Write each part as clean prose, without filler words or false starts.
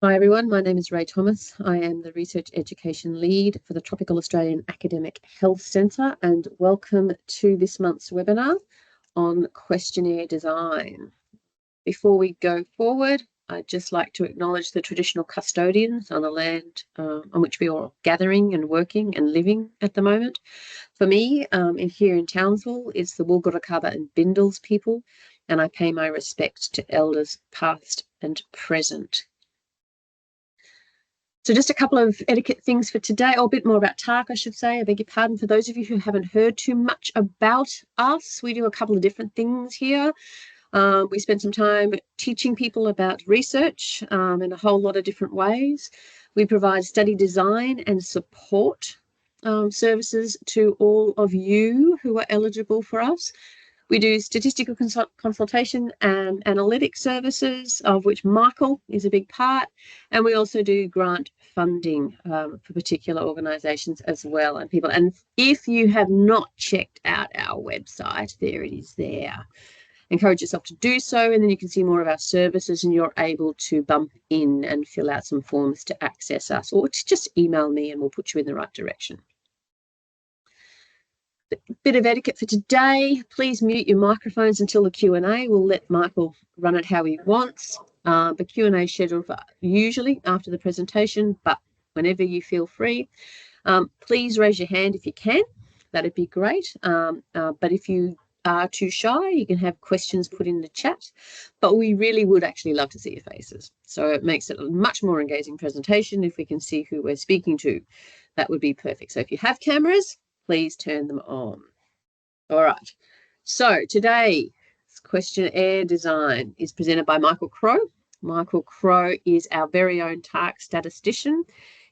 Hi everyone, my name is Ray Thomas. I am the Research Education Lead for the Tropical Australian Academic Health Centre, and welcome to this month's webinar on questionnaire design. Before we go forward, I'd just like to acknowledge the traditional custodians on the land on which we are gathering and working and living at the moment. For me, here in Townsville, it's the Woolgoorukaba and Bindals people, and I pay my respect to elders past and present. So just a couple of etiquette things for today, or a bit more about TAAHC, I should say. I beg your pardon. For those of you who haven't heard too much about us, we do a couple of different things here. We spend some time teaching people about research in a whole lot of different ways. We provide study design and support services to all of you who are eligible for us. We do statistical consultation and analytic services, of which Michael is a big part. And we also do grant funding for particular organisations as well and people. And if you have not checked out our website, there it is there. Encourage yourself to do so, and then you can see more of our services, and you're able to bump in and fill out some forms to access us, or to just email me and we'll put you in the right direction. Bit of etiquette for today. Please mute your microphones until the Q&A. We'll let Michael run it how he wants. The Q&A is scheduled for usually after the presentation, but whenever you feel free. Please raise your hand if you can. That'd be great. But if you are too shy, you can have questions put in the chat. But we really would actually love to see your faces. So it makes it a much more engaging presentation if we can see who we're speaking to. That would be perfect. So if you have cameras, please turn them on. All right. So today's questionnaire design is presented by Michael Crowe. Michael Crowe is our very own TAAHC statistician.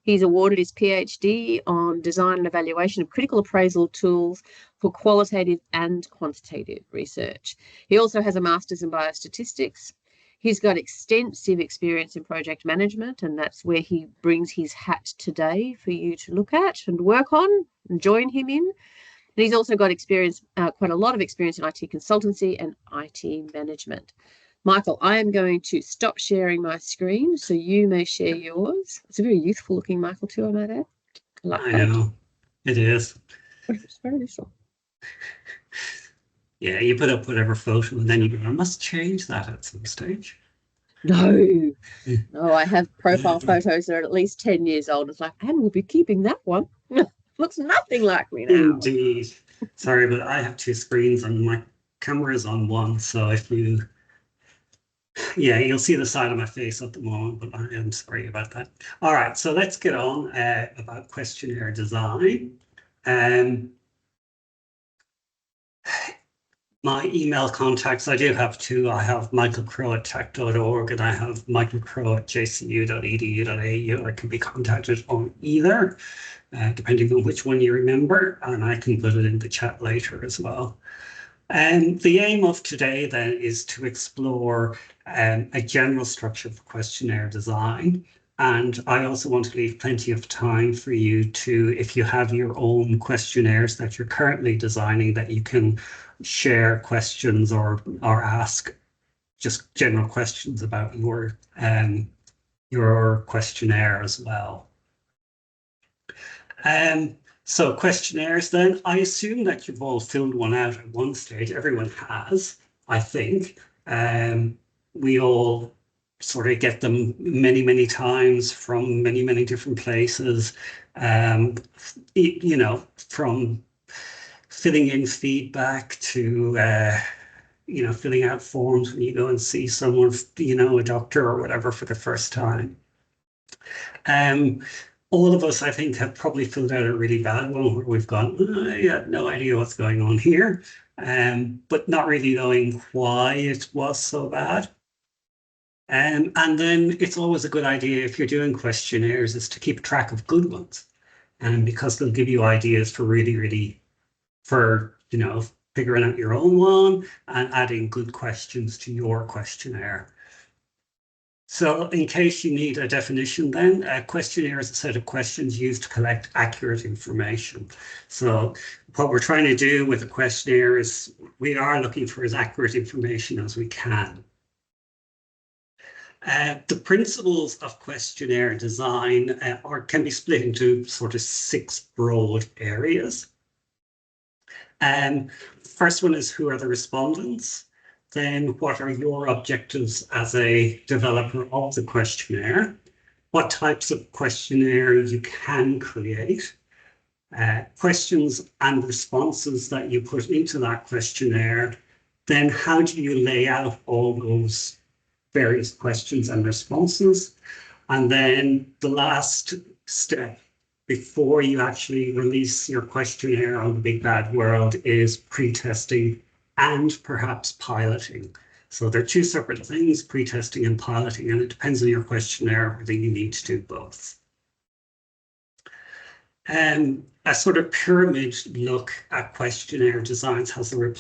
He's awarded his PhD on design and evaluation of critical appraisal tools for qualitative and quantitative research. He also has a master's in biostatistics. He's got extensive experience in project management, and that's where he brings his hat today for you to look at and work on and join him in. And he's also got experience, quite a lot of experience in IT consultancy and IT management. Michael, I am going to stop sharing my screen so you may share yours. It's a very youthful looking Michael too, I might add. I know, it is. It's very useful. Yeah, you put up whatever photo and then you go, I must change that at some stage. No, I have profile photos that are at least 10 years old. It's like, and we'll be keeping that one. Looks nothing like me now. Indeed. Sorry, but I have two screens and my camera is on one. So if you, yeah, you'll see the side of my face at the moment, but I am sorry about that. All right, so let's get on about questionnaire design. My email contacts, I do have two. I have michaelcrowe@tech.org and I have michaelcrowe@jcu.edu.au. I can be contacted on either, depending on which one you remember, and I can put it in the chat later as well. And the aim of today then is to explore a general structure for questionnaire design. And I also want to leave plenty of time for you to, if you have your own questionnaires that you're currently designing, that you can share questions or ask just general questions about your questionnaire as well. So questionnaires then, I assume that you've all filled one out at one stage. Everyone has, I think. We all sort of get them many, many times from many, many different places, you know, from filling in feedback to, you know, filling out forms when you go and see someone, you know, a doctor or whatever for the first time. All of us, I think, have probably filled out a really bad one where we've gone, I have no idea what's going on here, but not really knowing why it was so bad. And then it's always a good idea if you're doing questionnaires is to keep track of good ones, and because they'll give you ideas for really, for, you know, figuring out your own one and adding good questions to your questionnaire. So in case you need a definition then, a questionnaire is a set of questions used to collect accurate information. So what we're trying to do with a questionnaire is we are looking for as accurate information as we can. The principles of questionnaire design can be split into sort of 6 broad areas. First one is, who are the respondents? Then what are your objectives as a developer of the questionnaire? What types of questionnaire you can create? Questions and responses that you put into that questionnaire. Then how do you lay out all those various questions and responses? And then the last step before you actually release your questionnaire on the big bad world is pre-testing and perhaps piloting. So they're 2 separate things, pre-testing and piloting, and it depends on your questionnaire whether you need to do both. A sort of pyramid look at questionnaire designs has the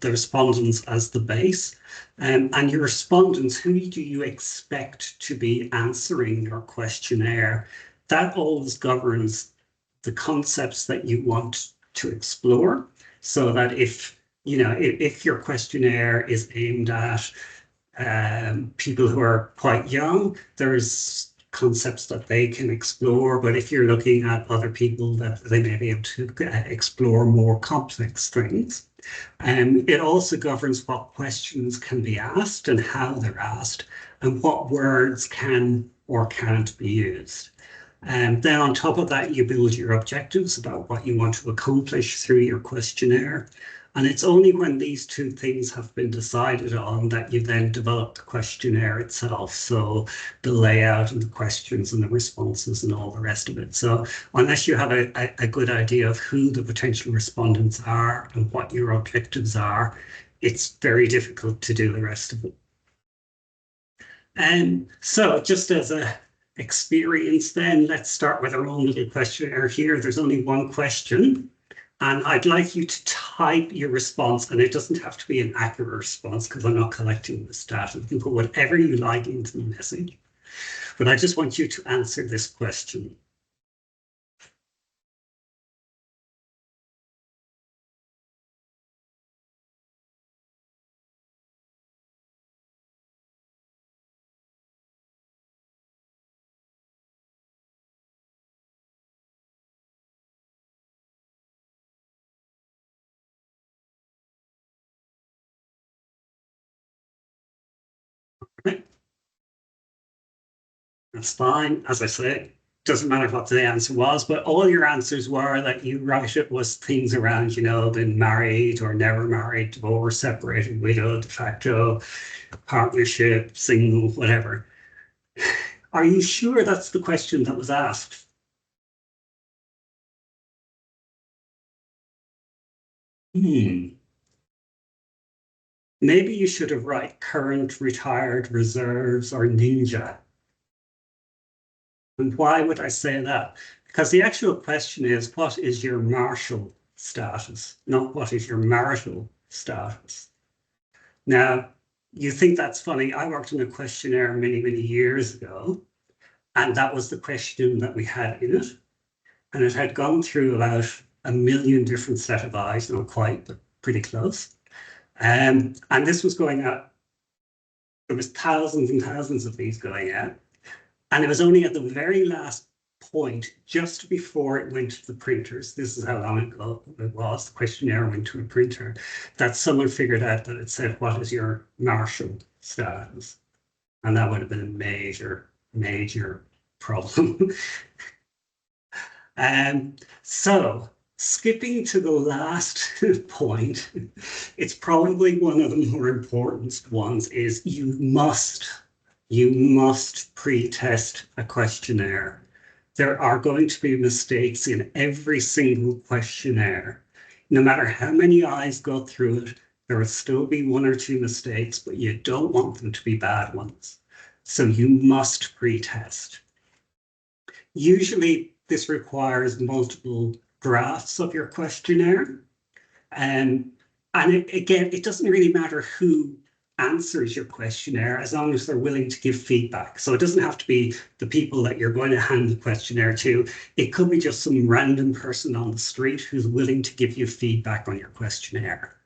respondents as the base. And your respondents, who do you expect to be answering your questionnaire? That always governs the concepts that you want to explore, so that if your questionnaire is aimed at people who are quite young, there's concepts that they can explore. But if you're looking at other people, that they may be able to explore more complex things. It also governs what questions can be asked and how they're asked, and what words can or can't be used. And then on top of that, you build your objectives about what you want to accomplish through your questionnaire. And it's only when these 2 things have been decided on that you then develop the questionnaire itself. So the layout and the questions and the responses and all the rest of it. So unless you have a good idea of who the potential respondents are and what your objectives are, it's very difficult to do the rest of it. And so just as a experience then, let's start with our own little questionnaire here. There's only 1 question. And I'd like you to type your response, and it doesn't have to be an accurate response because I'm not collecting this data. You can put whatever you like into the message. But I just want you to answer this question. Right. That's fine. As I say, doesn't matter what the answer was, but all your answers were that you write it was things around, been married or never married, divorced, separated, widowed, de facto, partnership, single, whatever. Are you sure that's the question that was asked? Maybe you should have write current, retired, reserves, or ninja. And why would I say that? Because the actual question is, what is your marital status, not what is your marital status? Now, you think that's funny. I worked in a questionnaire many, many years ago, and that was the question that we had in it. And it had gone through about 1 million different set of eyes, not quite, but pretty close. And this was going out. There was thousands and thousands of these going out. And it was only at the very last point, just before it went to the printers, this is how long ago it was, the questionnaire went to a printer, that someone figured out that it said, what is your marital status? And that would have been a major, major problem. So skipping to the last point, it's probably one of the more important ones, is you must pre-test a questionnaire. There are going to be mistakes in every single questionnaire. No matter how many eyes go through it, there will still be 1 or 2 mistakes, but you don't want them to be bad ones. So you must pre-test. Usually this requires multiple drafts of your questionnaire. And again, it doesn't really matter who answers your questionnaire as long as they're willing to give feedback. So it doesn't have to be the people that you're going to hand the questionnaire to. It could be just some random person on the street who's willing to give you feedback on your questionnaire.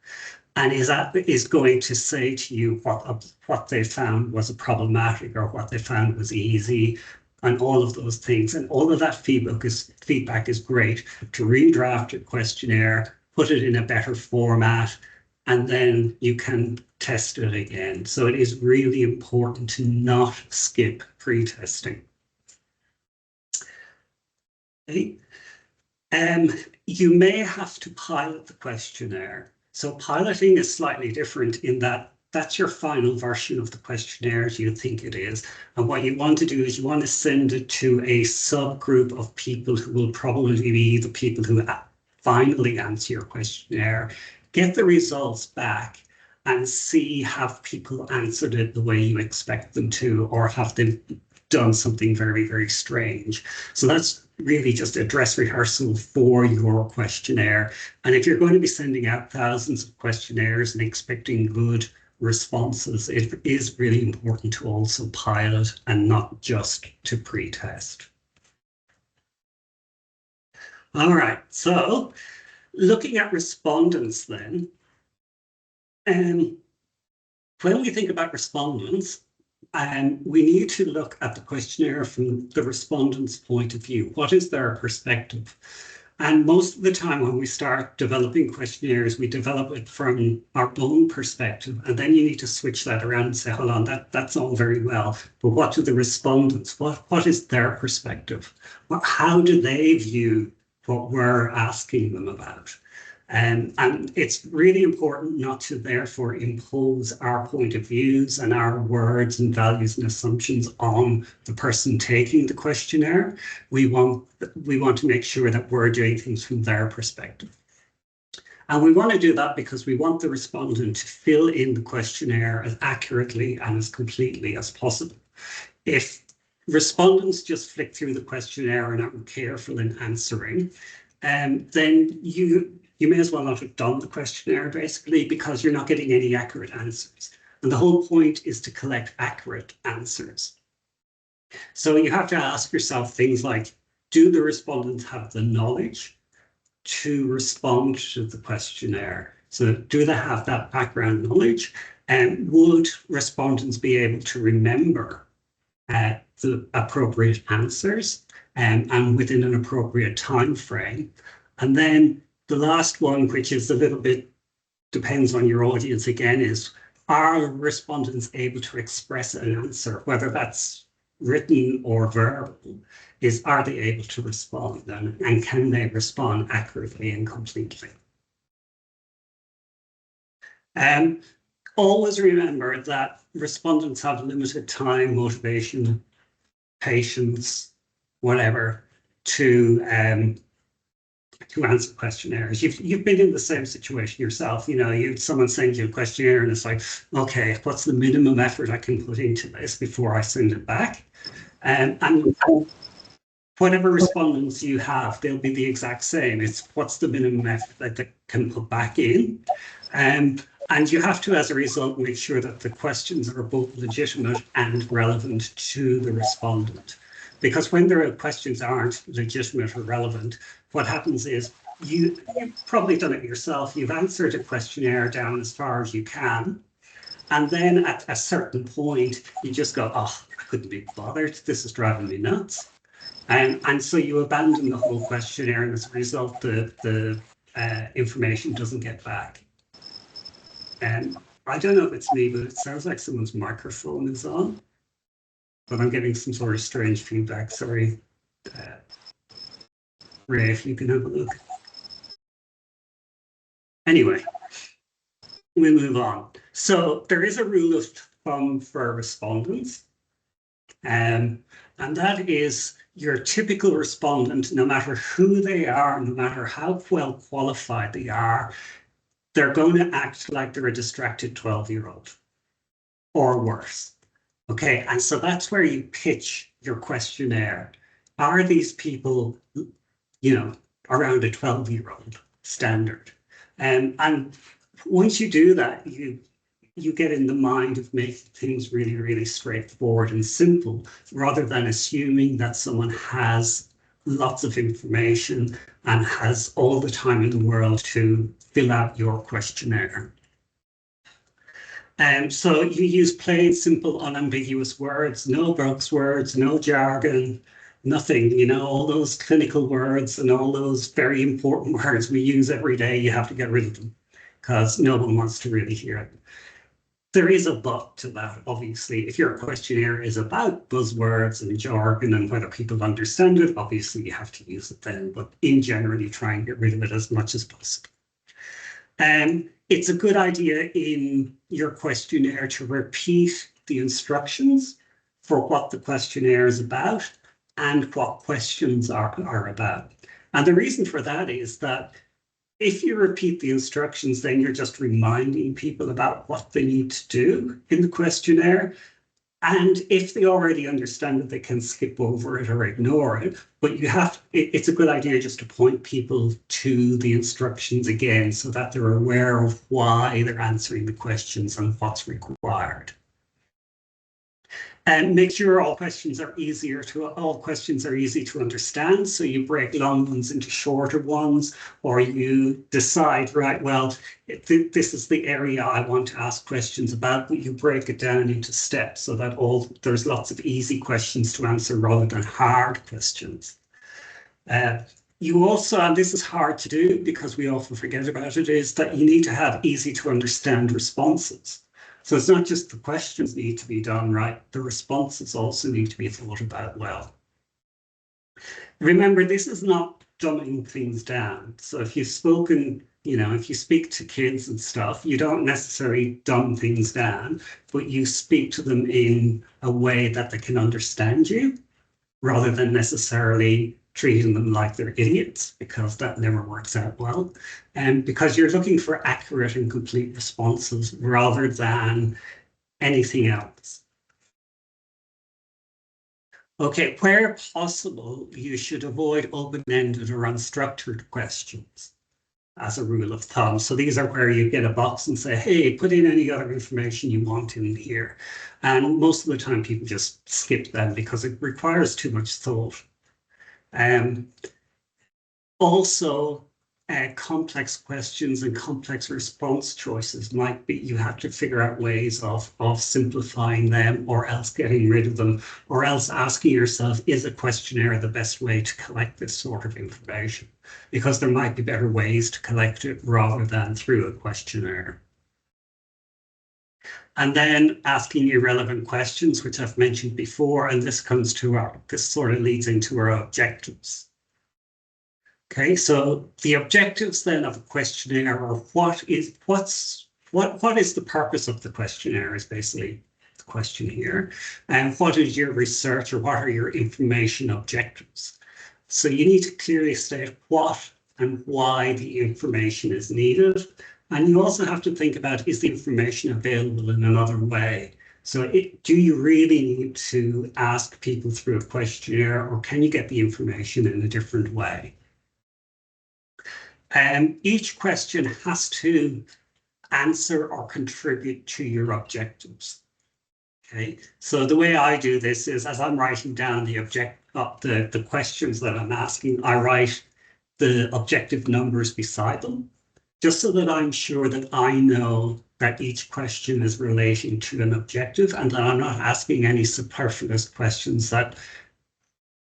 and is going to say to you what they found was problematic or what they found was easy, and all of those things. And all of that feedback is great to redraft your questionnaire, put it in a better format, and then you can test it again. So it is really important to not skip pre-testing. Okay. You may have to pilot the questionnaire. So piloting is slightly different in that that's your final version of the questionnaire as you think it is. And what you want to do is you want to send it to a subgroup of people who will probably be the people who finally answer your questionnaire, get the results back and see have people answered it the way you expect them to, or have they done something very, very strange. So that's really just a dress rehearsal for your questionnaire. And if you're going to be sending out thousands of questionnaires and expecting good responses, it is really important to also pilot and not just to pre-test. All right, so looking at respondents then, when we think about respondents, we need to look at the questionnaire from the respondent's point of view. What is their perspective? And most of the time when we start developing questionnaires, we develop it from our own perspective. And then you need to switch that around and say, hold on, that's all very well. But what do the respondents, what is their perspective? How do they view what we're asking them about? And it's really important not to therefore impose our point of views and our words and values and assumptions on the person taking the questionnaire. We want to make sure that we're doing things from their perspective. And we want to do that because we want the respondent to fill in the questionnaire as accurately and as completely as possible. If respondents just flick through the questionnaire and aren't careful in answering, then you may as well not have done the questionnaire, basically, because you're not getting any accurate answers. And the whole point is to collect accurate answers. So you have to ask yourself things like, do the respondents have the knowledge to respond to the questionnaire? So do they have that background knowledge? And would respondents be able to remember the appropriate answers and within an appropriate time frame? And then the last one, which is a little bit, depends on your audience again, is are respondents able to express an answer, whether that's written or verbal, are they able to respond and can they respond accurately and completely? Always remember that respondents have limited time, motivation, patience, whatever, to answer questionnaires. You've been in the same situation yourself. You know, someone sends you a questionnaire and it's like, okay, what's the minimum effort I can put into this before I send it back? And whatever respondents you have, they'll be the exact same. It's what's the minimum effort that they can put back in. And you have to, as a result, make sure that the questions are both legitimate and relevant to the respondent. Because when their questions aren't legitimate or relevant, what happens is you've probably done it yourself. You've answered a questionnaire down as far as you can. And then at a certain point, you just go, oh, I couldn't be bothered. This is driving me nuts. And so you abandon the whole questionnaire, and as a result, the information doesn't get back. And I don't know if it's me, but it sounds like someone's microphone is on. But I'm getting some sort of strange feedback. Sorry. Ray, if you can have a look. Anyway, we move on. So there is a rule of thumb for respondents. And that is your typical respondent, no matter who they are, no matter how well qualified they are, they're going to act like they're a distracted 12-year-old or worse. Okay, and so that's where you pitch your questionnaire. Are these people, around a 12-year-old standard? And once you do that, you get in the mind of making things really, really straightforward and simple, rather than assuming that someone has lots of information and has all the time in the world to fill out your questionnaire. So you use plain, simple, unambiguous words, no buzzwords, no jargon, nothing, you know, all those clinical words and all those very important words we use every day, you have to get rid of them because no one wants to really hear it. There is a but to that, obviously. If your questionnaire is about buzzwords and jargon and whether people understand it, obviously you have to use it then, but in general, you try and get rid of it as much as possible. It's a good idea in your questionnaire to repeat the instructions for what the questionnaire is about and what questions are about. And the reason for that is that if you repeat the instructions, then you're just reminding people about what they need to do in the questionnaire. And if they already understand it, they can skip over it or ignore it. But it's a good idea just to point people to the instructions again so that they're aware of why they're answering the questions and what's required. And make sure all questions are easy to understand. So you break long ones into shorter ones, or you decide, right, well, this is the area I want to ask questions about, but you break it down into steps so that there's lots of easy questions to answer rather than hard questions. You also, and this is hard to do because we often forget about it, is that you need to have easy to understand responses. So it's not just the questions need to be done right, the responses also need to be thought about well. Remember, this is not dumbing things down. So if you've spoken, you know, if you speak to kids and stuff, you don't necessarily dumb things down, but you speak to them in a way that they can understand you rather than necessarily treating them like they're idiots, because that never works out well. And because you're looking for accurate and complete responses rather than anything else. Okay, where possible, you should avoid open-ended or unstructured questions as a rule of thumb. So these are where you get a box and say, hey, put in any other information you want in here. And most of the time people just skip them because it requires too much thought. Also, complex questions and complex response choices might be, you have to figure out ways of simplifying them, or else getting rid of them, or else asking yourself, is a questionnaire the best way to collect this sort of information? Because there might be better ways to collect it rather than through a questionnaire. And then asking irrelevant questions, which I've mentioned before, and this sort of leads into our objectives. Okay, so the objectives then of a questionnaire are what is the purpose of the questionnaire is basically the question here. And what is your research, or what are your information objectives? So you need to clearly state what and why the information is needed. And you also have to think about, is the information available in another way? So do you really need to ask people through a questionnaire, or can you get the information in a different way? Each question has to answer or contribute to your objectives. Okay, so the way I do this is, as I'm writing down the questions that I'm asking, I write the objective numbers beside them, just so that I'm sure that I know that each question is relating to an objective, and that I'm not asking any superfluous questions that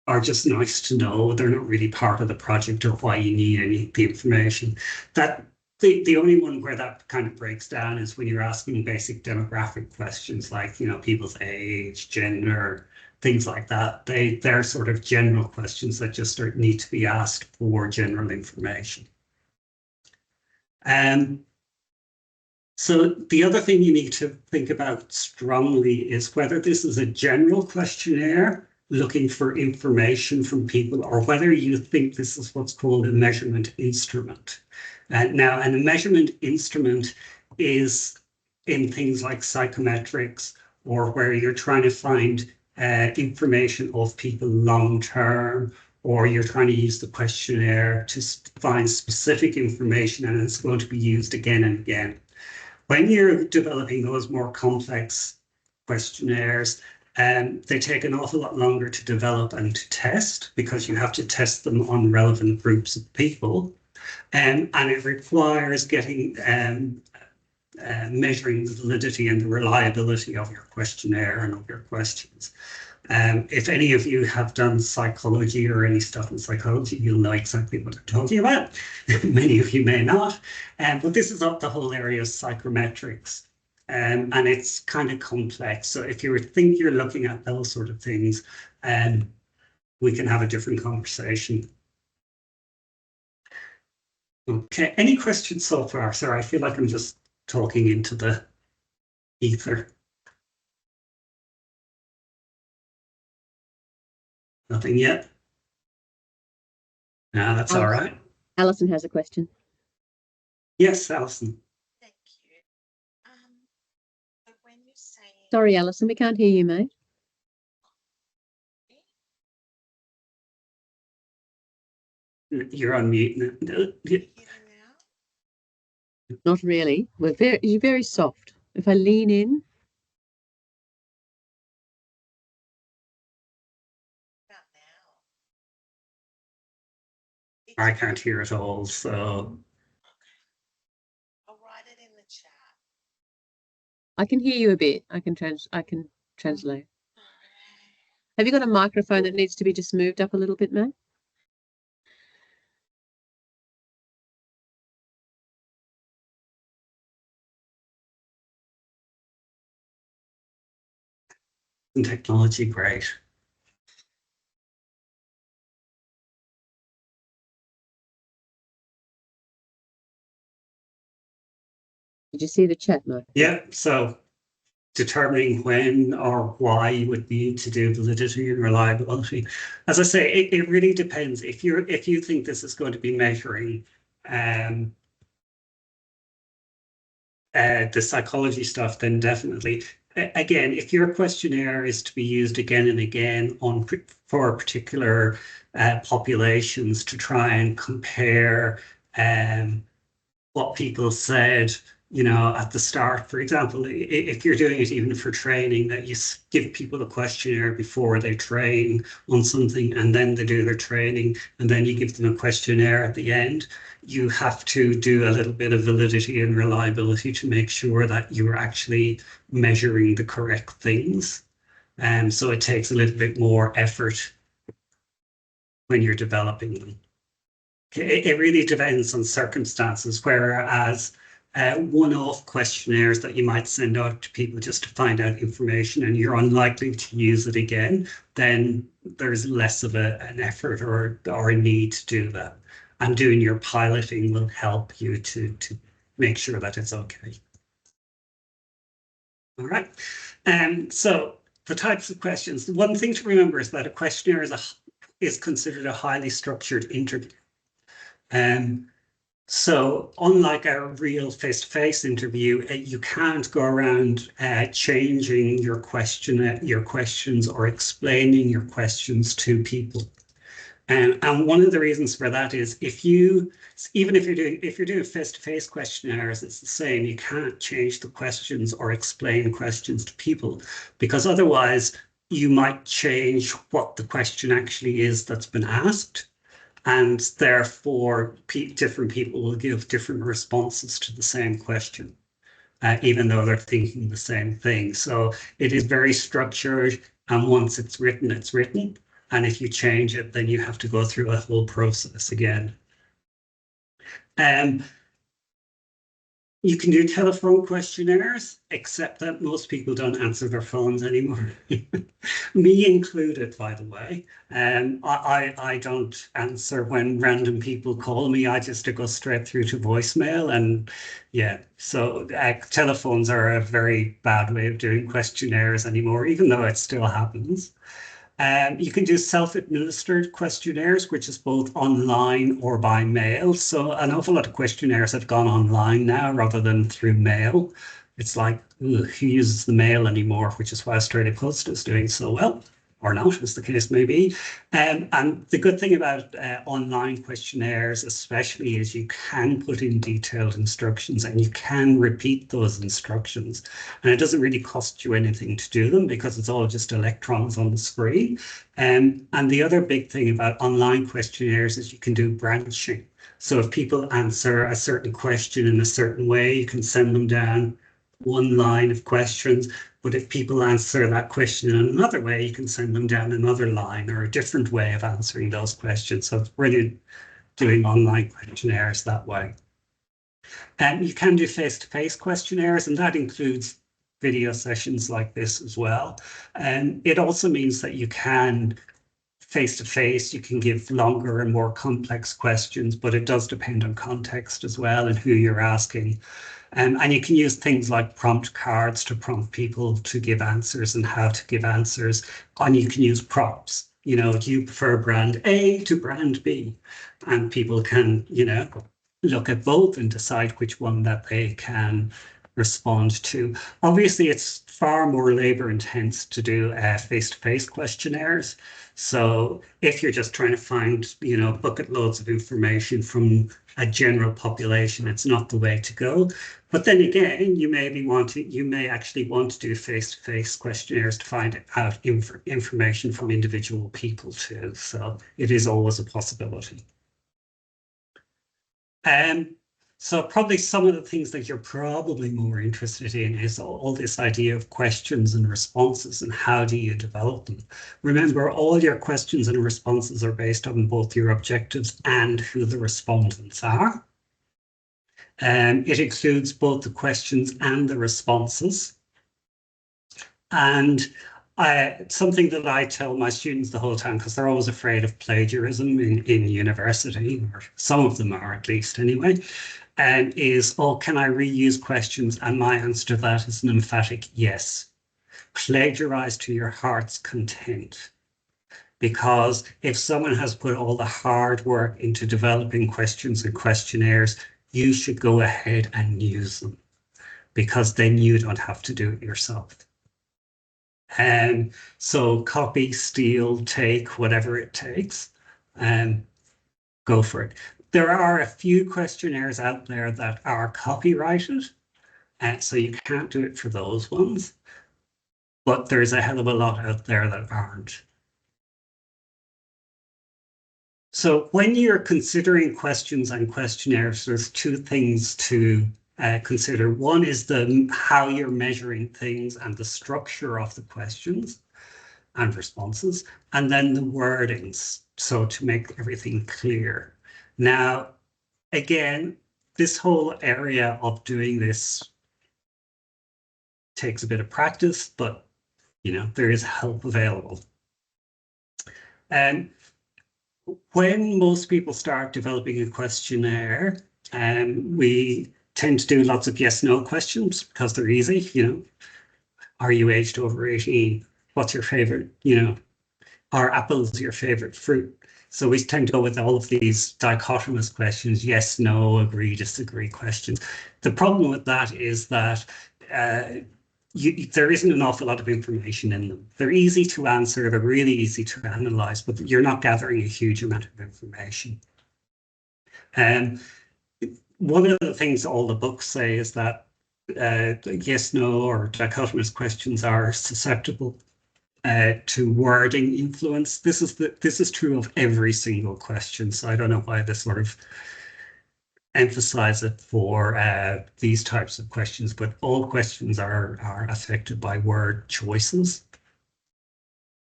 are just nice to know. They're not really part of the project or why you need the information. That the only one where that kind of breaks down is when you're asking basic demographic questions, like, you know, people's age, gender, things like that. They're sort of general questions that just need to be asked for general information. So the other thing you need to think about strongly is whether this is a general questionnaire looking for information from people, or whether you think this is what's called a measurement instrument. Now, and a measurement instrument is in things like psychometrics, or where you're trying to find information of people long term, or you're trying to use the questionnaire to find specific information, and it's going to be used again and again. When you're developing those more complex questionnaires, they take an awful lot longer to develop and to test, because you have to test them on relevant groups of people. And it requires getting measuring the validity and the reliability of your questionnaire and of your questions. If any of you have done psychology or any stuff in psychology, you'll know exactly what I'm talking about. Many of you may not. But this is up the whole area of psychometrics. And it's kind of complex. So if you think you're looking at those sort of things, we can have a different conversation. Okay, any questions so far? Sorry, I feel like I'm just talking into the ether. Nothing yet? No, that's all right. Alison has a question. Yes, Alison. Thank you. When you say... Sorry, Alison, we can't hear you, mate. You're on mute. Not really. You're very soft. If I lean in. I can't hear at all, so. Okay. I'll write it in the chat. I can hear you a bit. I can translate. Have you got a microphone that needs to be just moved up a little bit, mate? And technology, great. Did you see the chat, Mike? Yeah, so determining when or why you would need to do validity and reliability. As I say, it really depends. If you think this is going to be measuring the psychology stuff, then definitely. Again, if your questionnaire is to be used again and again for particular populations to try and compare what people said, at the start, for example, if you're doing it even for training, that you give people a questionnaire before they train on something and then they do their training and then you give them a questionnaire at the end, you have to do a little bit of validity and reliability to make sure that you're actually measuring the correct things. And so it takes a little bit more effort when you're developing them. It really depends on circumstances, whereas one-off questionnaires that you might send out to people just to find out information and you're unlikely to use it again, then there's less of an effort or a need to do that. And doing your piloting will help you to make sure that it's okay. All right. So the types of questions. One thing to remember is that a questionnaire is considered a highly structured interview. So unlike a real face-to-face interview, you can't go around changing your questions or explaining your questions to people. And one of the reasons for that is if you're doing face-to-face questionnaires, it's the same. You can't change the questions or explain questions to people, because otherwise you might change what the question actually is that's been asked. And therefore, different people will give different responses to the same question, even though they're thinking the same thing. So it is very structured. And once it's written, it's written. And if you change it, then you have to go through a whole process again. You can do telephone questionnaires, except that most people don't answer their phones anymore. Me included, by the way. I don't answer when random people call me. I just go straight through to voicemail. And yeah, so telephones are a very bad way of doing questionnaires anymore, even though it still happens. You can do self-administered questionnaires, which is both online or by mail. So an awful lot of questionnaires have gone online now rather than through mail. It's like, who uses the mail anymore, which is why Australia Post is doing so well. or not, as the case may be. And the good thing about online questionnaires especially is you can put in detailed instructions and you can repeat those instructions. And it doesn't really cost you anything to do them because it's all just electrons on the screen. And the other big thing about online questionnaires is you can do branching. So if people answer a certain question in a certain way, you can send them down one line of questions. But if people answer that question in another way, you can send them down another line or a different way of answering those questions. So it's brilliant doing online questionnaires that way. And you can do face-to-face questionnaires, and that includes video sessions like this as well. And it also means that you can face-to-face, you can give longer and more complex questions, but it does depend on context as well and who you're asking. And you can use things like prompt cards to prompt people to give answers and how to give answers. And you can use prompts. You know, do you prefer brand A to brand B? And people can, you know, look at both and decide which one that they can respond to. Obviously, it's far more labor intense to do face-to-face questionnaires. So if you're just trying to find, you know, bucket loads of information from a general population, it's not the way to go. But then again, you may actually want to do face-to-face questionnaires to find out information from individual people too. So it is always a possibility. So probably some of the things that you're probably more interested in is all this idea of questions and responses and how do you develop them. Remember, all your questions and responses are based on both your objectives and who the respondents are. It includes both the questions and the responses. And something that I tell my students the whole time, because they're always afraid of plagiarism in university, or some of them are at least anyway, is, oh, can I reuse questions? And my answer to that is an emphatic yes. Plagiarize to your heart's content. Because if someone has put all the hard work into developing questions and questionnaires, you should go ahead and use them, because then you don't have to do it yourself. And so copy, steal, take, whatever it takes, and go for it. There are a few questionnaires out there that are copyrighted, so you can't do it for those ones, but there's a hell of a lot out there that aren't. So when you're considering questions and questionnaires, there's two things to consider. One is how you're measuring things and the structure of the questions and responses, and then the wordings, so to make everything clear. Now, again, this whole area of doing this takes a bit of practice, but you know, there is help available. And when most people start developing a questionnaire, we tend to do lots of yes/no questions because they're easy. You know, are you aged over 18? What's your favorite? You know, are apples your favorite fruit? So we tend to go with all of these dichotomous questions, yes, no, agree, disagree questions. The problem with that is that there isn't an awful lot of information in them. They're easy to answer, they're really easy to analyze, but you're not gathering a huge amount of information. And one of the things all the books say is that yes, no, or dichotomous questions are susceptible to wording influence. This is true of every single question. So I don't know why they sort of emphasize it for these types of questions, but all questions are affected by word choices.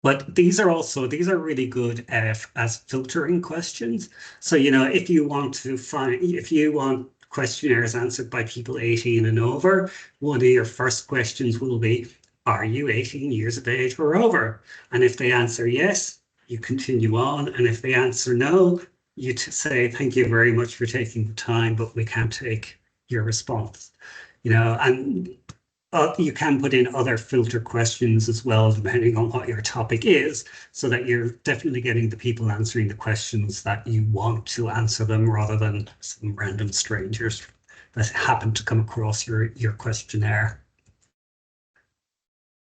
But these are really good as filtering questions. So, you know, if you want questionnaires answered by people 18 and over, one of your first questions will be, are you 18 years of age or over? And if they answer yes, you continue on. And if they answer no, you say, thank you very much for taking the time, but we can't take your response. You know, and you can put in other filter questions as well, depending on what your topic is, so that you're definitely getting the people answering the questions that you want to answer them, rather than some random strangers that happen to come across your questionnaire.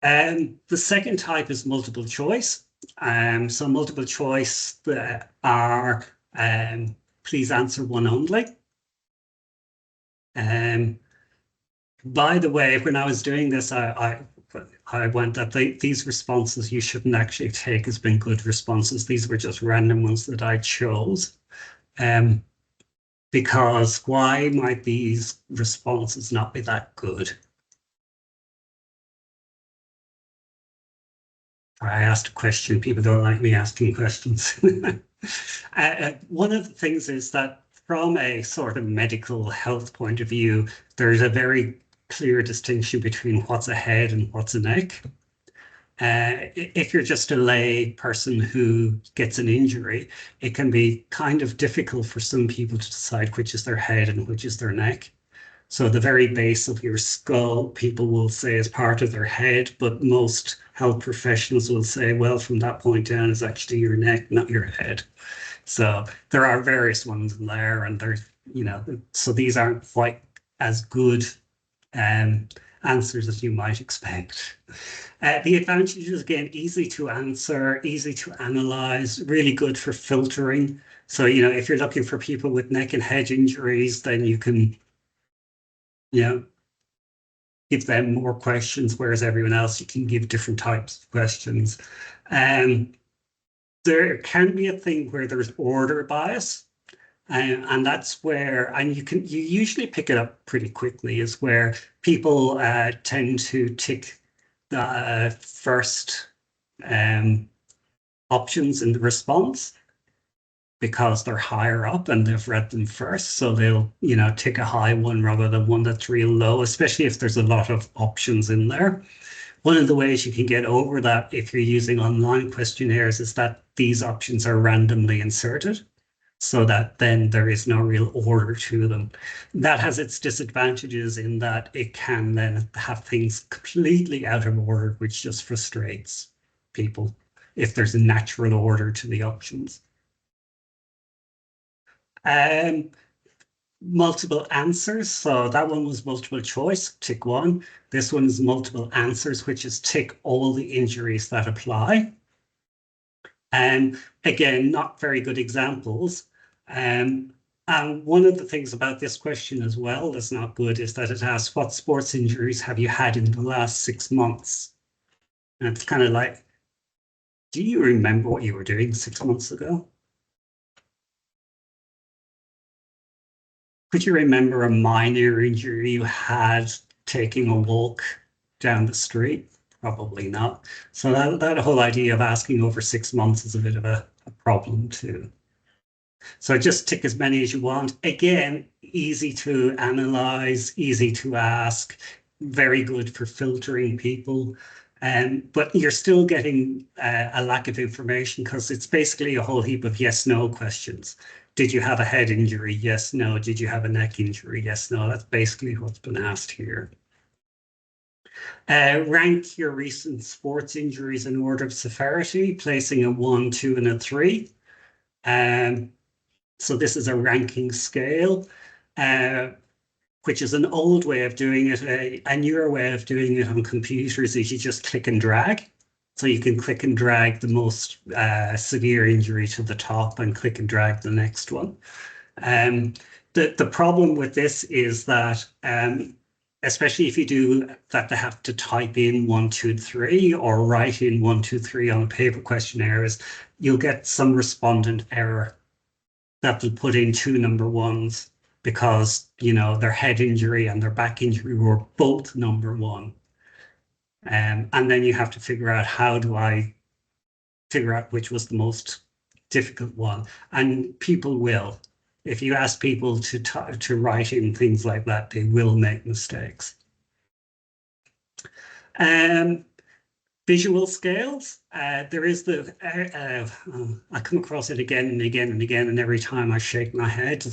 The second type is multiple choice. So multiple choice are please answer one only. By the way, when I was doing this, I went that these responses you shouldn't actually take as being good responses. These were just random ones that I chose. Because why might these responses not be that good? I asked a question, people don't like me asking questions. One of the things is that from a sort of medical health point of view, there's a very clear distinction between what's a head and what's a neck. If you're just a lay person who gets an injury, it can be kind of difficult for some people to decide which is their head and which is their neck. So the very base of your skull, people will say is part of their head, but most health professionals will say, well, from that point down is actually your neck, not your head. So there are various ones in there, and there's, so these aren't quite as good answers as you might expect. The advantages, again, easy to answer, easy to analyze, really good for filtering. So, if you're looking for people with neck and head injuries, then you can, give them more questions, whereas everyone else, you can give different types of questions. There can be a thing where there's order bias. And that's where, and you usually pick it up pretty quickly, is where people tend to tick the first options in the response because they're higher up and they've read them first. So they'll, tick a high one rather than one that's real low, especially if there's a lot of options in there. One of the ways you can get over that if you're using online questionnaires is that these options are randomly inserted, so that then there is no real order to them. That has its disadvantages in that it can then have things completely out of order, which just frustrates people if there's a natural order to the options. Multiple answers. So that one was multiple choice, tick one. This one is multiple answers, which is tick all the injuries that apply. And again, not very good examples. And one of the things about this question as well that's not good is that it asks, what sports injuries have you had in the last 6 months? And it's kind of like, do you remember what you were doing 6 months ago? Could you remember a minor injury you had taking a walk down the street? Probably not. So that whole idea of asking over 6 months is a bit of a problem too. So just tick as many as you want. Again, easy to analyze, easy to ask, very good for filtering people. But you're still getting a lack of information because it's basically a whole heap of yes/no questions. Did you have a head injury? Yes, no. Did you have a neck injury? Yes, no. That's basically what's been asked here. Rank your recent sports injuries in order of severity, placing a 1, 2, and a 3. So this is a ranking scale, which is an old way of doing it. A newer way of doing it on computers is you just click and drag. So you can click and drag the most severe injury to the top and click and drag the next one. The problem with this is that, especially if you do that, they have to type in 1, 2, 3 or write in 1, 2, 3 on a paper questionnaire, is you'll get some respondent error that will put in 2 number ones because, their head injury and their back injury were both number 1. And then you have to figure out, how do I figure out which was the most difficult one? And people will. If you ask people to write in things like that, they will make mistakes. Visual scales. There is I come across it again and again and again, and every time I shake my head,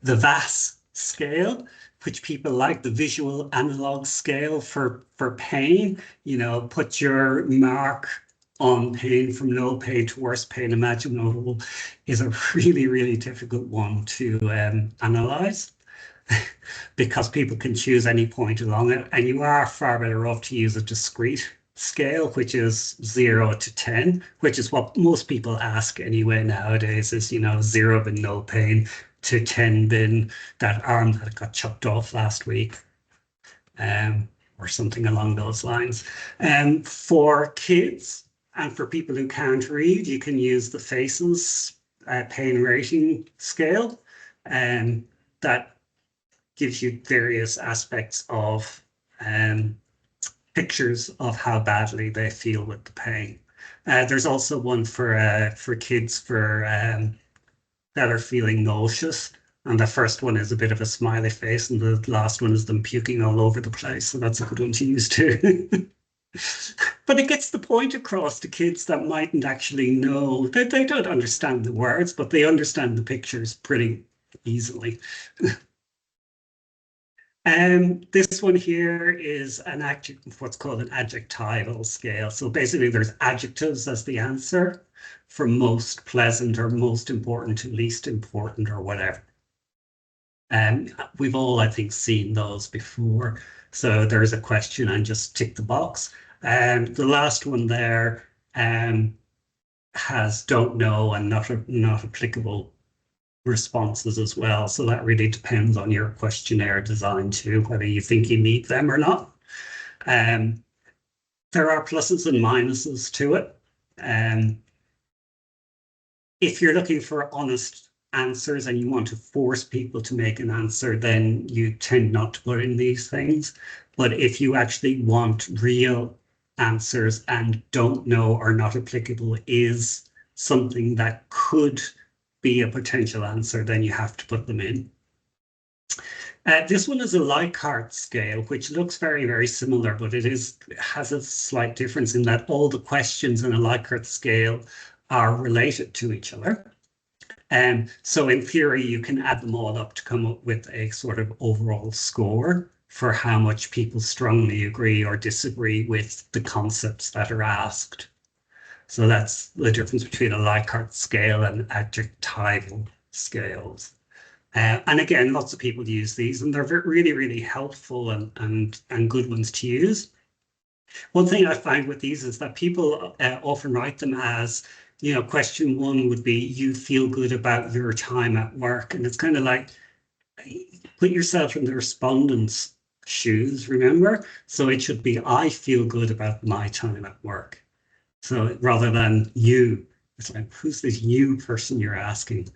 the VAS scale, which people like, the visual analog scale for pain. Put your mark on pain from no pain to worst pain imaginable, is a really, really difficult one to analyze because people can choose any point along it, and you are far better off to use a discrete scale, which is 0 to 10, which is what most people ask anyway nowadays, is, you know, 0 being no pain to 10 being that arm that got chopped off last week, or something along those lines. For kids and for people who can't read, you can use the FACES pain rating scale, that gives you various aspects of pictures of how badly they feel with the pain. There's also one for kids that are feeling nauseous, and the first one is a bit of a smiley face, and the last one is them puking all over the place. So that's a good one to use too. But it gets the point across to kids that mightn't actually know. They don't understand the words, but they understand the pictures pretty easily. This one here is what's called an adjectival scale. So basically there's adjectives as the answer, from most pleasant or most important to least important or whatever. We've all, I think, seen those before. So there's a question and just tick the box. The last one there has don't know and not applicable responses as well. So that really depends on your questionnaire design too, whether you think you need them or not. There are pluses and minuses to it. If you're looking for honest answers and you want to force people to make an answer, then you tend not to put in these things. But if you actually want real answers and don't know or not applicable is something that could be a potential answer, then you have to put them in. This one is a Likert scale, which looks very, very similar, but it has a slight difference in that all the questions in a Likert scale are related to each other. So in theory, you can add them all up to come up with a sort of overall score for how much people strongly agree or disagree with the concepts that are asked. So that's the difference between a Likert scale and adjectival scales. And again, lots of people use these, and they're really, really helpful and good ones to use. One thing I find with these is that people often write them as, you know, question 1 would be, you feel good about your time at work. And it's kind of like, put yourself in the respondent's shoes, remember? So it should be, I feel good about my time at work. So rather than you, it's like, who's this you person you're asking?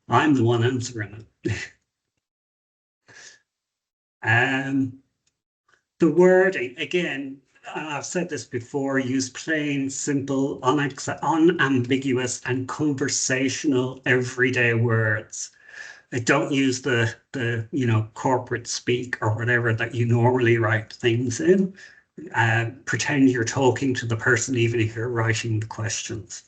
I'm the one answering it. The wording, again, I've said this before, use plain, simple, unambiguous and conversational everyday words. Don't use the you know, corporate speak or whatever that you normally write things in. Pretend you're talking to the person even if you're writing the questions.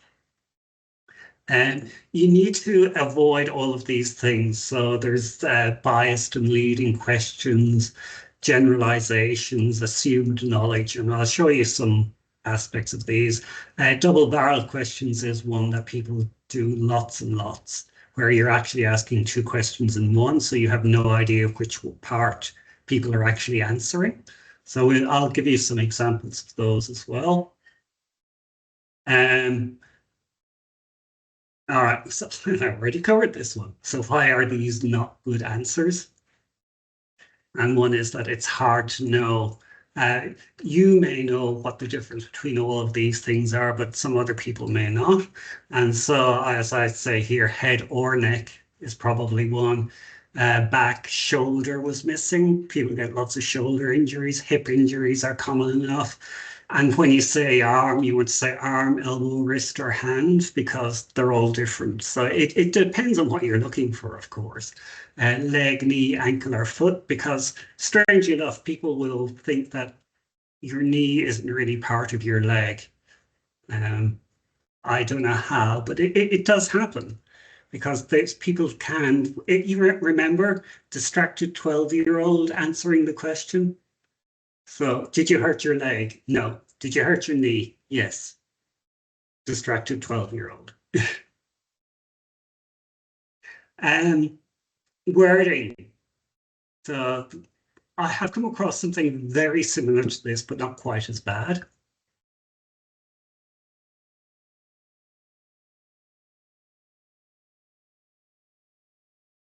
And you need to avoid all of these things. So there's biased and leading questions, generalizations, assumed knowledge, and I'll show you some aspects of these. Double-barrel questions is one that people do lots and lots, where you're actually asking 2 questions in one, so you have no idea which part people are actually answering. So I'll give you some examples of those as well. All right, so I've already covered this one. So why are these not good answers? And one is that it's hard to know. You may know what the difference between all of these things are, but some other people may not. And so, as I say here, head or neck is probably one. Back, shoulder was missing. People get lots of shoulder injuries. Hip injuries are common enough. And when you say arm, you would say arm, elbow, wrist, or hand, because they're all different. So it depends on what you're looking for, of course. Leg, knee, ankle, or foot, because strangely enough, people will think that your knee isn't really part of your leg. I don't know how, but it does happen, because people can. You remember distracted 12-year-old answering the question? So, did you hurt your leg? No. Did you hurt your knee? Yes. Distracted 12-year-old. Wording. So, I have come across something very similar to this, but not quite as bad.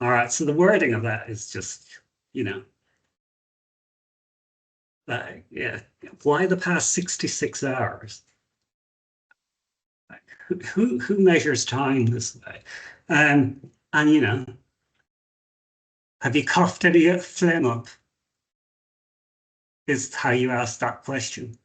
All right, so the wording of that is just, you know, yeah, why the past 66 hours? Who measures time this way? And you know, have you coughed any phlegm up? Is how you ask that question.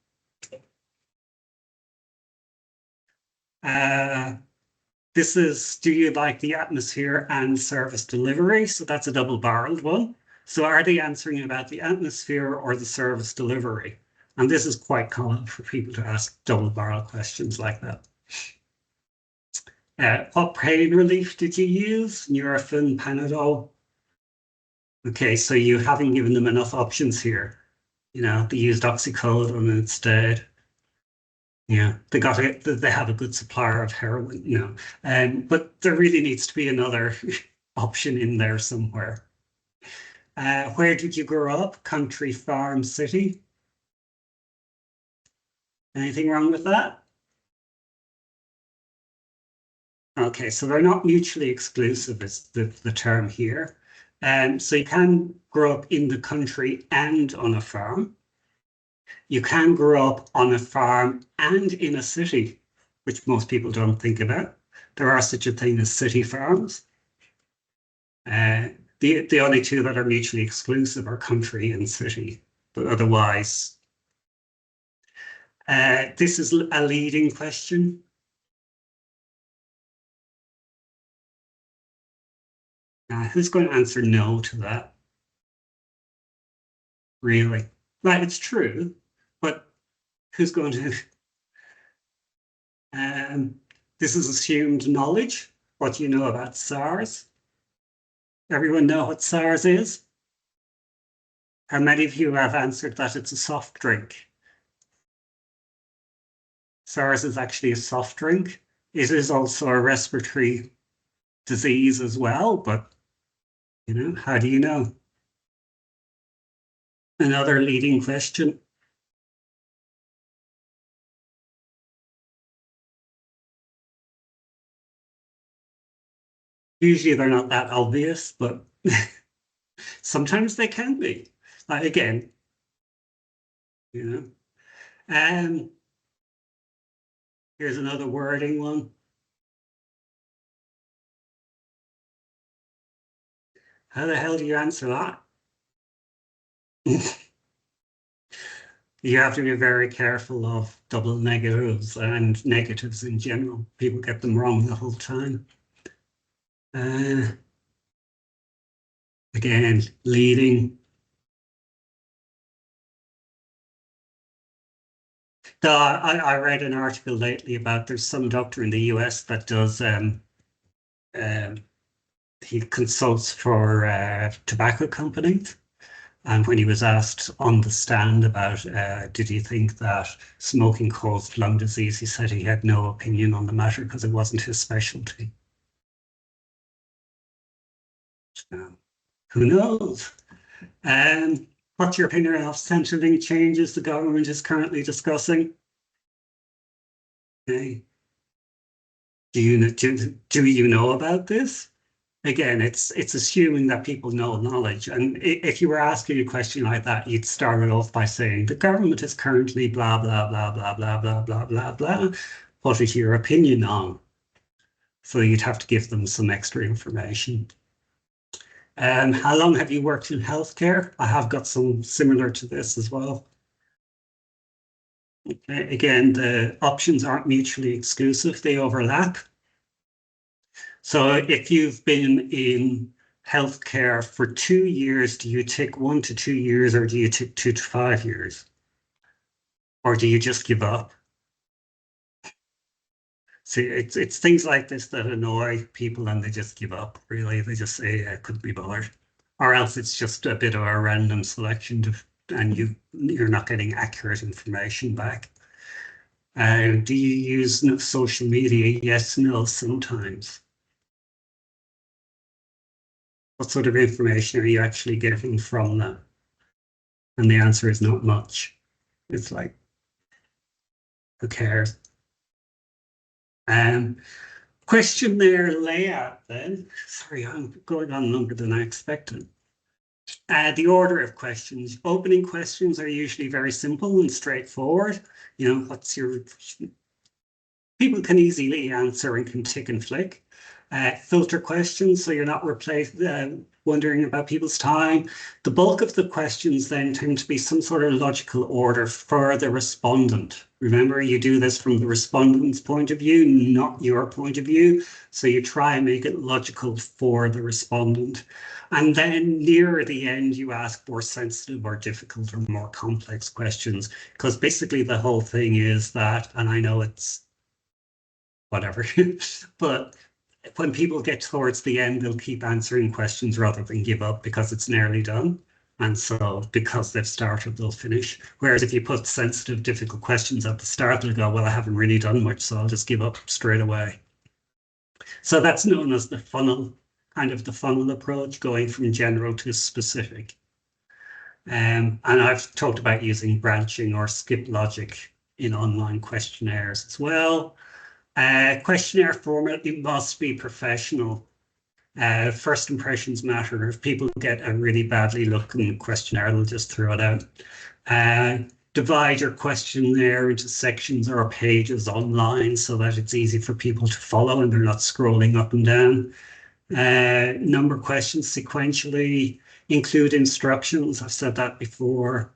This is, do you like the atmosphere and service delivery? So that's a double-barreled one. So are they answering about the atmosphere or the service delivery? And this is quite common for people to ask double-barrel questions like that. What pain relief did you use? Nurofen, Panadol? Okay, so you haven't given them enough options here. You know, they used oxycodone instead. Yeah, they have a good supplier of heroin, you know, but there really needs to be another option in there somewhere. Where did you grow up? Country, farm, city? Anything wrong with that? Okay, so they're not mutually exclusive is the term here. So you can grow up in the country and on a farm. You can grow up on a farm and in a city, which most people don't think about. There are such a thing as city farms. The only two that are mutually exclusive are country and city, but otherwise, this is a leading question. Who's going to answer no to that? Really? Right, it's true, but who's going to? This is assumed knowledge. What do you know about SARS? Everyone know what SARS is? How many of you have answered that it's a soft drink? SARS is actually a soft drink. It is also a respiratory disease as well, but you know, how do you know? Another leading question. Usually they're not that obvious, but sometimes they can be. Again, you know. Here's another wording one. How the hell do you answer that? You have to be very careful of double negatives and negatives in general. People get them wrong the whole time. Again, leading. I read an article lately about there's some doctor in the US that does he consults for tobacco companies. And when he was asked on the stand about did he think that smoking caused lung disease, he said he had no opinion on the matter because it wasn't his specialty. So, who knows? What's your opinion of Centrelink changes the government is currently discussing? Okay. Do you know about this? Again, it's assuming that people know knowledge. And if you were asking a question like that, you'd start it off by saying the government is currently blah, blah, blah, blah, blah, blah, blah, blah, blah. What is your opinion on? So you'd have to give them some extra information. How long have you worked in healthcare? I have got some similar to this as well. Again, the options aren't mutually exclusive, they overlap. So if you've been in healthcare for 2 years, do you take 1 to 2 years or do you take 2 to 5 years? Or do you just give up? See, it's things like this that annoy people and they just give up, really. They just say, I couldn't be bothered. Or else it's just a bit of a random selection and you're not getting accurate information back. Do you use social media? Yes, no, sometimes. What sort of information are you actually getting from them? And the answer is not much. It's like, who cares? Questionnaire layout then. Sorry, I'm going on longer than I expected. The order of questions. Opening questions are usually very simple and straightforward. You know, what's your... People can easily answer and can tick and flick. Filter questions, so you're not wondering about people's time. The bulk of the questions then tend to be some sort of logical order for the respondent. Remember, you do this from the respondent's point of view, not your point of view. So you try and make it logical for the respondent. And then near the end, you ask more sensitive or difficult or more complex questions, because basically the whole thing is that, and I know it's whatever, but when people get towards the end, they'll keep answering questions rather than give up because it's nearly done. And so because they've started, they'll finish. Whereas if you put sensitive, difficult questions at the start, they'll go, well, I haven't really done much, so I'll just give up straight away. So that's known as the funnel, kind of the funnel approach, going from general to specific. And I've talked about using branching or skip logic in online questionnaires as well. Questionnaire format, it must be professional. First impressions matter. If people get a really badly looking questionnaire, they'll just throw it out. Divide your questionnaire into sections or pages online so that it's easy for people to follow and they're not scrolling up and down. Number questions sequentially, include instructions. I've said that before.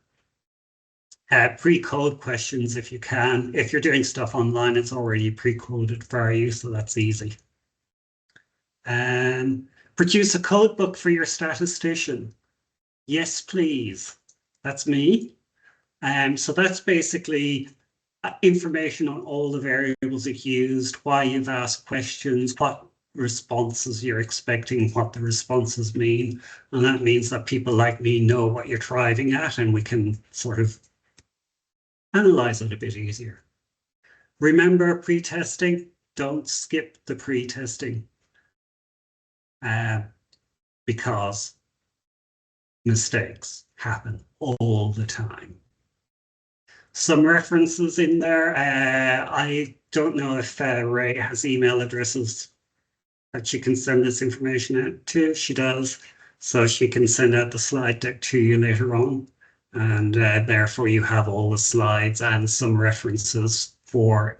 Pre-code questions if you can. If you're doing stuff online, it's already pre-coded for you, so that's easy. Produce a code book for your statistician. Yes, please. That's me. So that's basically information on all the variables that you used, why you've asked questions, what responses you're expecting, what the responses mean. And that means that people like me know what you're driving at, and we can sort of analyze it a bit easier. Remember pre-testing, don't skip the pre-testing because mistakes happen all the time. Some references in there. I don't know if Ray has email addresses that she can send this information out to. She does, so she can send out the slide deck to you later on. And therefore you have all the slides and some references for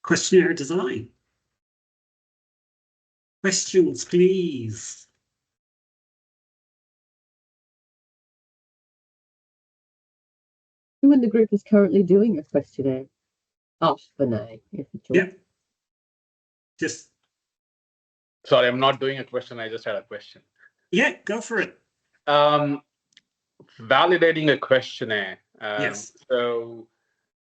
questionnaire design. Questions, please. Who in the group is currently doing a questionnaire? Oh, Vinay. Yeah. Just. Sorry, I'm not doing a question. I just had a question. Yeah, go for it. Validating a questionnaire. Yes. So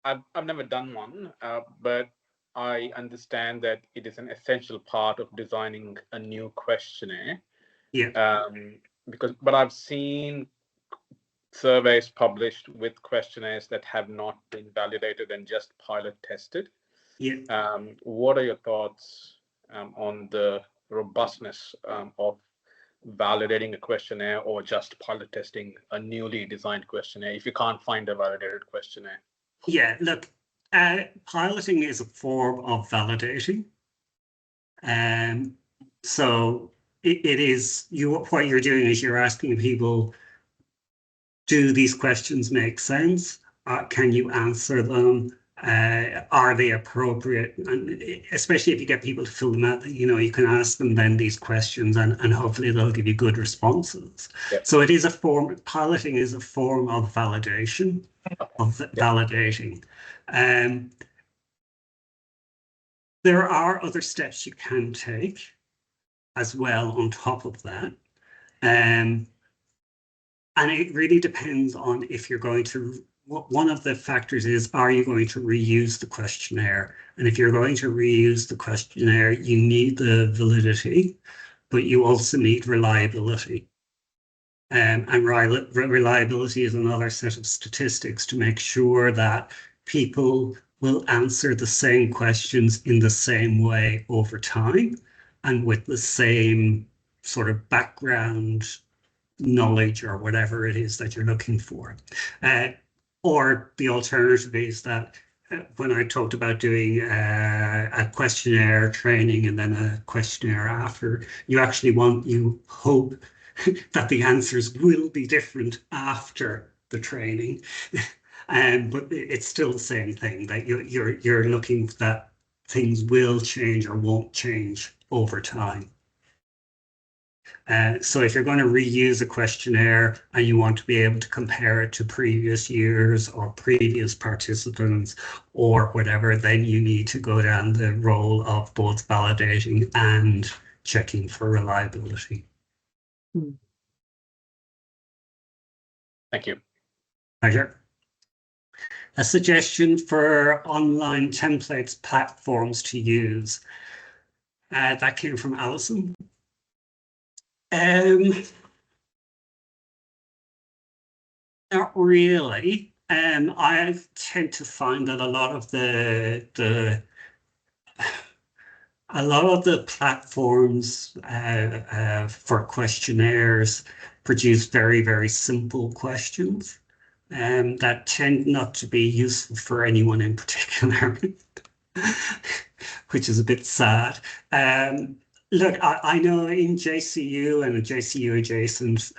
I've never done one, but I understand that it is an essential part of designing a new questionnaire. Yeah. But I've seen surveys published with questionnaires that have not been validated and just pilot tested. Yeah. What are your thoughts on the robustness of validating a questionnaire or just pilot testing a newly designed questionnaire if you can't find a validated questionnaire? Yeah, look, piloting is a form of validating. So it is, what you're doing is you're asking people, do these questions make sense? Can you answer them? Are they appropriate? And especially if you get people to fill them out, you know, you can ask them then these questions and hopefully they'll give you good responses. Yep. So it is a form, piloting is a form of validation, of validating. There are other steps you can take as well on top of that. And it really depends on if you're going to, one of the factors is, are you going to reuse the questionnaire? And if you're going to reuse the questionnaire, you need the validity, but you also need reliability. And reliability is another set of statistics to make sure that people will answer the same questions in the same way over time and with the same sort of background knowledge or whatever it is that you're looking for. Or the alternative is that when I talked about doing a questionnaire training and then a questionnaire after, you hope that the answers will be different after the training. But it's still the same thing, that you're looking that things will change or won't change over time. So if you're going to reuse a questionnaire and you want to be able to compare it to previous years or previous participants or whatever, then you need to go down the role of both validating and checking for reliability. Thank you. Pleasure. A suggestion for online templates platforms to use. That came from Alison. Not really. I tend to find that a lot of the platforms for questionnaires produce very, very simple questions that tend not to be useful for anyone in particular, which is a bit sad. Look, I know in JCU and JCU adjacent,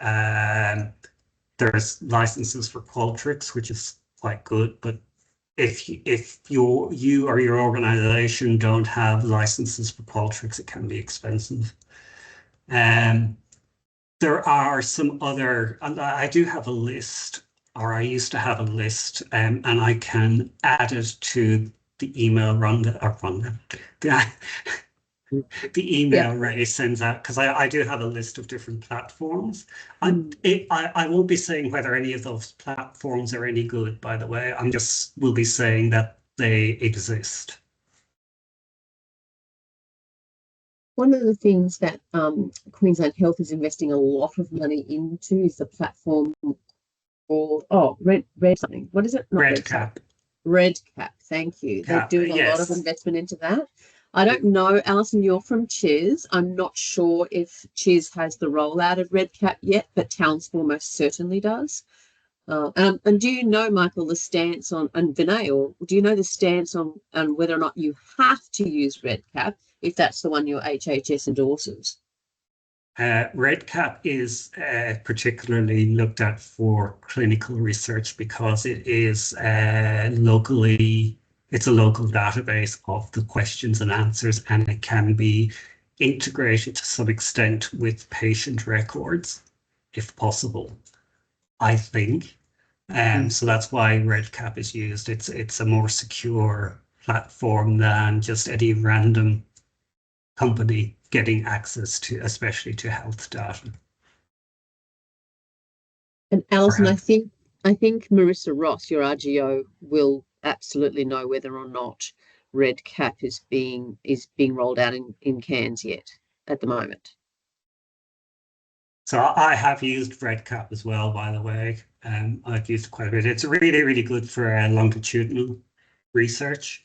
there's licenses for Qualtrics, which is quite good, but if you or your organization don't have licenses for Qualtrics, it can be expensive. There are some other, and I do have a list, or I used to have a list, and I can add it to the email the email Ray sends out, because I do have a list of different platforms. I won't be saying whether any of those platforms are any good, by the way. Will be saying that they exist. One of the things that Queensland Health is investing a lot of money into is the platform called Red something. What is it? Not Redcap. Redcap. Thank you. They're doing a lot of investment into that. I don't know, Alison, you're from CHIS. I'm not sure if CHIS has the rollout of Redcap yet, but Townsville most certainly does. And do you know, Michael, the stance on, and Vinay, or do you know the stance on whether or not you have to use Redcap if that's the one your HHS endorses? Redcap is particularly looked at for clinical research because it is it's a local database of the questions and answers, and it can be integrated to some extent with patient records, if possible, I think. So that's why Redcap is used. It's a more secure platform than just any random company getting access to, especially to health data. And Alison, I think Marissa Ross, your RGO, will absolutely know whether or not Redcap is being rolled out in Cairns yet at the moment. So I have used Redcap as well, by the way. I've used it quite a bit. It's really, really good for longitudinal research,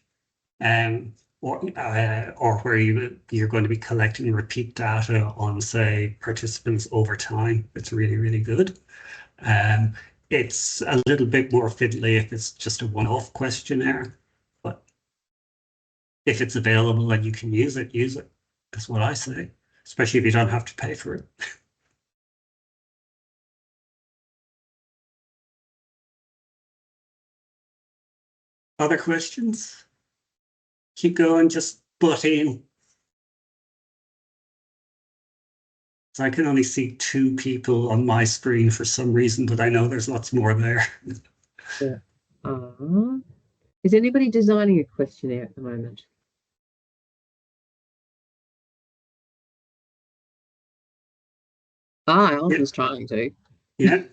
or where you're going to be collecting repeat data on, say, participants over time. It's really, really good. It's a little bit more fiddly if it's just a one-off questionnaire, but if it's available and you can use it, use it. That's what I say, especially if you don't have to pay for it. Other questions? Keep going, just butt in. So I can only see 2 people on my screen for some reason, but I know there's lots more there. Yeah. Is anybody designing a questionnaire at the moment? I was trying to. Yeah.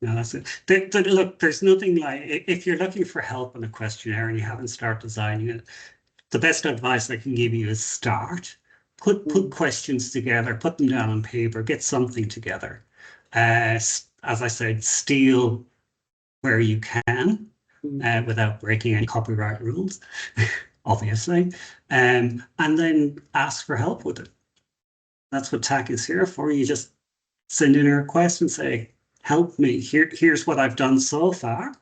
No, that's it. Look, there's nothing like, if you're looking for help on a questionnaire and you haven't started designing it, the best advice I can give you is start. Put questions together, put them down on paper, get something together. As I said, steal where you can without breaking any copyright rules, obviously, and then ask for help with it. That's what TAAHC is here for. You just send in a request and say, help me, here's what I've done so far.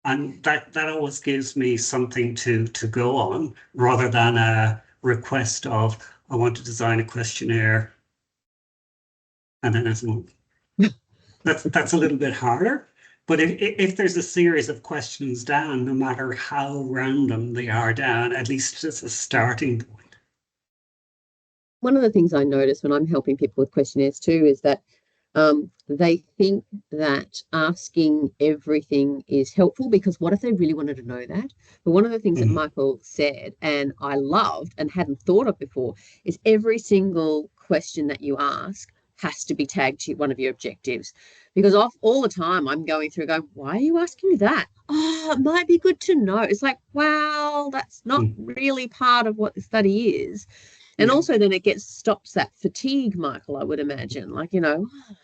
And that always gives me something to go on, rather than a request of, I want to design a questionnaire. And then that's a little bit harder. But if there's a series of questions down, no matter how random they are down, at least it's a starting point. One of the things I notice when I'm helping people with questionnaires too is that they think that asking everything is helpful, because what if they really wanted to know that? But one of the things that Michael said, and I loved and hadn't thought of before, is every single question that you ask has to be tagged to one of your objectives. Because all the time I'm going through going, why are you asking me that? Oh, it might be good to know. It's like, well, that's not really part of what the study is. And also then it stops that fatigue, Michael, I would imagine. Like,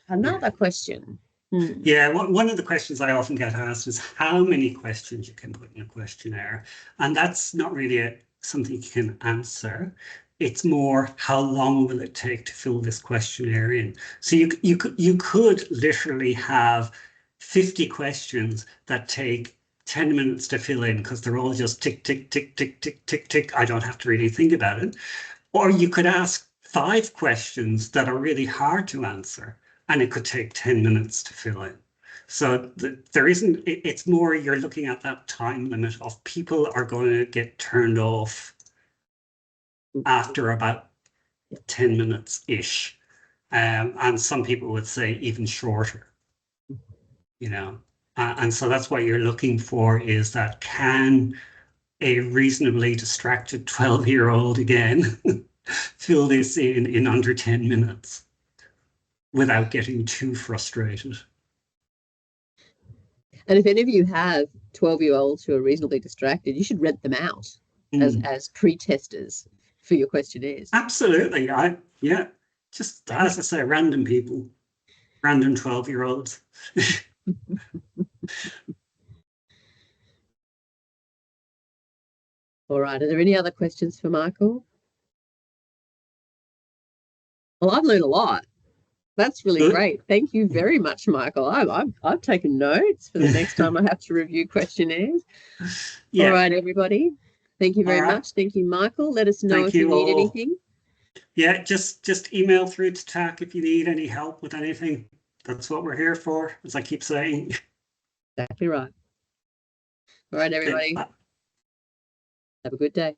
another question. Yeah, one of the questions I often get asked is how many questions you can put in a questionnaire. And that's not really something you can answer. It's more, how long will it take to fill this questionnaire in? So you could literally have 50 questions that take 10 minutes to fill in, because they're all just tick, tick, tick, tick, tick, tick, tick. I don't have to really think about it. Or you could ask 5 questions that are really hard to answer, and it could take 10 minutes to fill in. So there isn't, it's more you're looking at that time limit of people are going to get turned off after about 10 minutes-ish. And some people would say even shorter, and so that's what you're looking for, is that can a reasonably distracted 12-year-old again fill this in under 10 minutes without getting too frustrated. And if any of you have 12-year-olds who are reasonably distracted, you should rent them out as pre-testers for your questionnaires. Absolutely. Just as I say, random people, random 12-year-olds. All right. Are there any other questions for Michael? Well, I've learned a lot. That's really great. Thank you very much, Michael. I've taken notes for the next time I have to review questionnaires. Yeah. All right, everybody. Thank you very much. Thank you, Michael. Let us know if you need anything. Yeah, just email through to TAAHC if you need any help with anything. That's what we're here for, as I keep saying. Exactly right. All right, everybody. Have a good day.